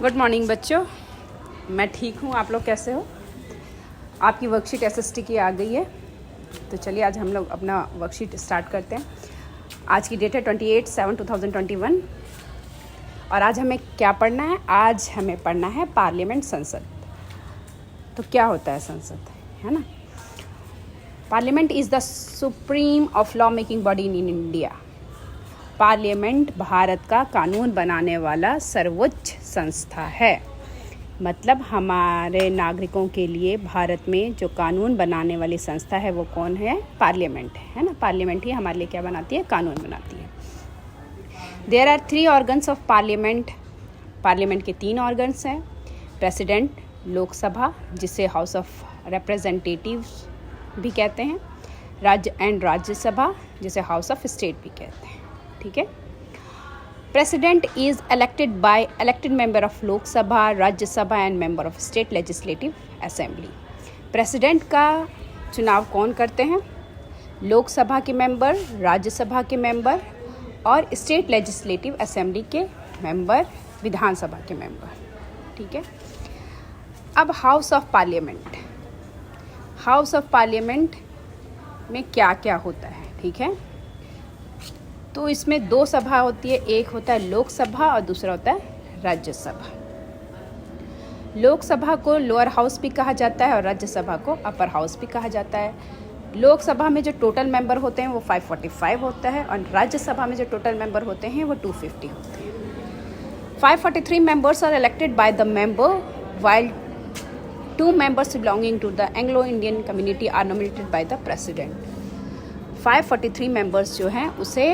Good morning बच्चों, मैं ठीक हूँ। आप लोग कैसे हो? आपकी वर्कशीट एसएसटी की आ गई है, तो चलिए आज हम लोग अपना वर्कशीट स्टार्ट करते हैं। आज की डेट है 28/7/2021 और आज हमें क्या पढ़ना है? आज हमें पढ़ना है पार्लियामेंट, संसद। तो क्या होता है संसद, है ना? Parliament is the supreme of law making body in India. Parliament Bharat का कानून बनाने वाला सर्वोच्च संस्था है। मतलब हमारे नागरिकों के लिए भारत में जो कानून बनाने वाली संस्था है वो कौन है? पार्लियामेंट है ना। पार्लियामेंट ही हमारे लिए क्या बनाती है? कानून बनाती है। There are 3 organs of parliament. Parliament के 3 ऑर्गन्स हैं। प्रेसिडेंट, लोकसभा जिसे हाउस ऑफ रिप्रेजेंटेटिव्स भी कहते हैं, राज्यसभा जिसे हाउस ऑफ स्टेट भी कहते हैं। ठीक है। President is elected member of Lok Sabha, Rajya Sabha and member of state legislative assembly. President का चुनाव कौन करते हैं? लोकसभा के मेंबर, राज्यसभा के मेंबर और स्टेट लेजिस्लेटिव असेंबली के मेंबर, विधानसभा के मेंबर। ठीक है। अब house of parliament. House of parliament में क्या क्या होता है? ठीक है। तो इसमें 2 सभा होती है, एक होता है लोकसभा और दूसरा होता है राज्यसभा। लोकसभा को लोअर हाउस भी कहा जाता है और राज्यसभा को अपर हाउस भी कहा जाता है। लोकसभा में जो टोटल मेंबर होते हैं वो 545 होता है और राज्यसभा में जो टोटल मेंबर होते हैं वो 250 होते हैं। 543 members are elected by the member while 2 members belonging to the Anglo-Indian community are nominated by the president। 543 members जो हैं उसे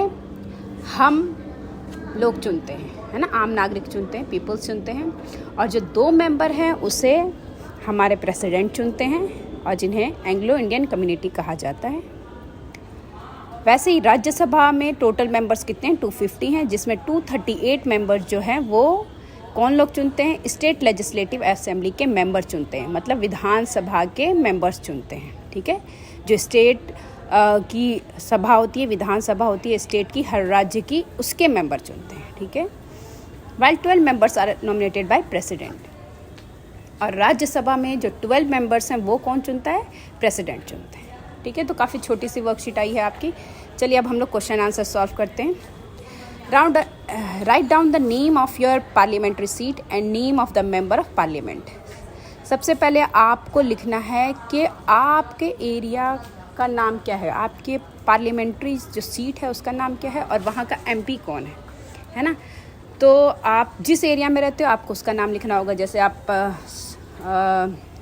हम लोग चुनते हैं, है ना। आम नागरिक चुनते हैं, पीपल्स चुनते हैं। और जो 2 मेंबर हैं उसे हमारे प्रेसिडेंट चुनते हैं और जिन्हें एंग्लो इंडियन कम्युनिटी कहा जाता है। वैसे ही राज्यसभा में टोटल मेंबर्स कितने हैं? 250 हैं, जिसमें 238 मेंबर्स जो हैं वो कौन लोग चुनते हैं? स्टेट लेजिस्लेटिव असेंबली के मेंबर चुनते हैं, मतलब विधानसभा के मेंबर्स चुनते हैं। ठीक है। जो स्टेट की सभा होती है, विधानसभा होती है स्टेट की, हर राज्य की, उसके मेंबर चुनते हैं। ठीक है। while 12 members are nominated by president. और राज्यसभा में जो 12 मेंबर्स हैं वो कौन चुनता है? प्रेसिडेंट चुनते हैं। ठीक है। तो काफ़ी छोटी सी वर्कशीट आई है आपकी। चलिए अब हम लोग क्वेश्चन आंसर सॉल्व करते हैं। Write down the name of your parliamentary seat and name of the member of parliament. सबसे पहले आपको लिखना है कि आपके एरिया का नाम क्या है, आपके पार्लियामेंट्री जो सीट है उसका नाम क्या है और वहाँ का एमपी कौन है ना। तो आप जिस एरिया में रहते हो आपको उसका नाम लिखना होगा। जैसे आप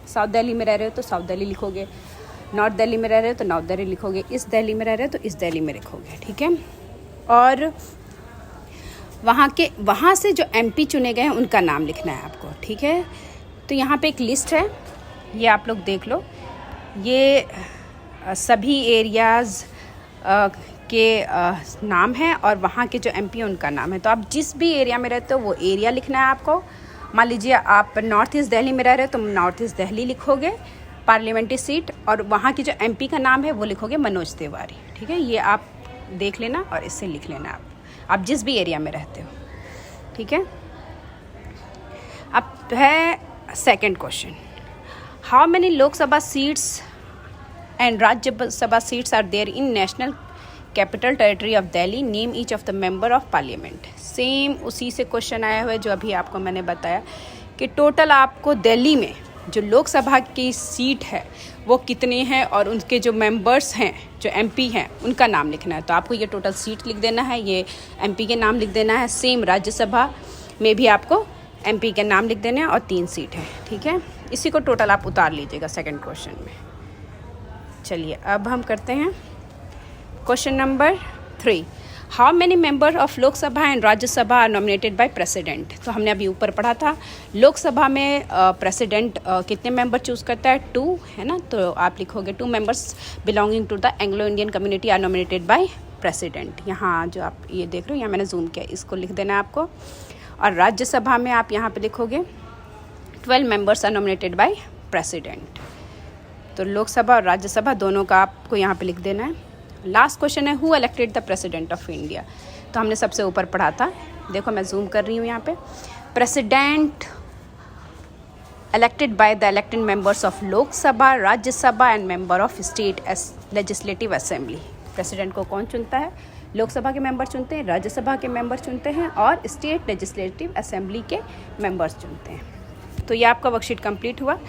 साउथ दिल्ली में रह रहे हो तो साउथ दिल्ली लिखोगे, नॉर्थ दिल्ली में रह रहे हो तो नॉर्थ दिल्ली लिखोगे, ईस्ट दिल्ली में रह रहे हो तो ईस्ट दिल्ली में लिखोगे। ठीक है। और वहाँ से जो एमपी चुने गए हैं उनका नाम लिखना है आपको। ठीक है। तो यहाँ पे एक लिस्ट है, ये आप लोग देख लो। ये सभी एरियाज़ के नाम हैं और वहाँ के जो एमपी उनका नाम है। तो आप जिस भी एरिया में रहते हो वो एरिया लिखना है आपको। मान लीजिए आप नॉर्थ ईस्ट दिल्ली में रह रहे हो तो नॉर्थ ईस्ट दिल्ली लिखोगे पार्लियामेंट्री सीट, और वहाँ की जो एमपी का नाम है वो लिखोगे मनोज तिवारी। ठीक है। ये आप देख लेना और इससे लिख लेना आप जिस भी एरिया में रहते हो। ठीक है। अब है second question. How many Lok Sabha seats and Rajya Sabha seats are there in national capital territory of Delhi? Name each of the member of parliament. Same उसी से क्वेश्चन आया हुआ है जो अभी आपको मैंने बताया कि टोटल आपको दिल्ली में जो लोकसभा की सीट है वो कितने हैं और उनके जो मेंबर्स हैं, जो एमपी हैं, उनका नाम लिखना है। तो आपको ये टोटल सीट लिख देना है, ये एमपी के नाम लिख देना है। सेम राज्यसभा में भी आपको एमपी के नाम लिख देने हैं और 3 सीट है। ठीक है। इसी को टोटल आप उतार लीजिएगा सेकंड क्वेश्चन में। चलिए अब हम करते हैं question number 3। How many member of Lok Sabha and Rajya Sabha are nominated by president? तो हमने अभी ऊपर पढ़ा था लोकसभा में प्रेसिडेंट कितने मेंबर चूज़ करता है? 2, है ना। तो आप लिखोगे 2 members belonging to the Anglo Indian community are nominated by president. यहाँ जो आप ये देख रहे हो, यहाँ मैंने जूम किया, इसको लिख देना है आपको। और राज्यसभा में आप यहाँ पे लिखोगे 12 members are nominated by president. तो लोकसभा और राज्यसभा दोनों का आपको यहाँ पे लिख देना है। लास्ट क्वेश्चन है who elected the president of India? तो हमने सबसे ऊपर पढ़ा था, देखो मैं जूम कर रही हूँ यहाँ पे। President elected by the elected members of Lok Sabha, Rajya Sabha and member of state legislative assembly। President को कौन चुनता है? लोकसभा के मेंबर चुनते हैं, राज्यसभा के मेंबर चुनते हैं और स्टेट लेजिस्लेटिव असेंबली के मेंबर्स चुनते हैं। तो ये आपका वर्कशीट कंप्लीट हुआ।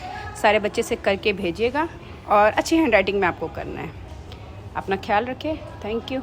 सारे बच्चे से करके भेजिएगा और अच्छी हैंडराइटिंग में आपको करना है। अपना ख्याल रखें। Thank you.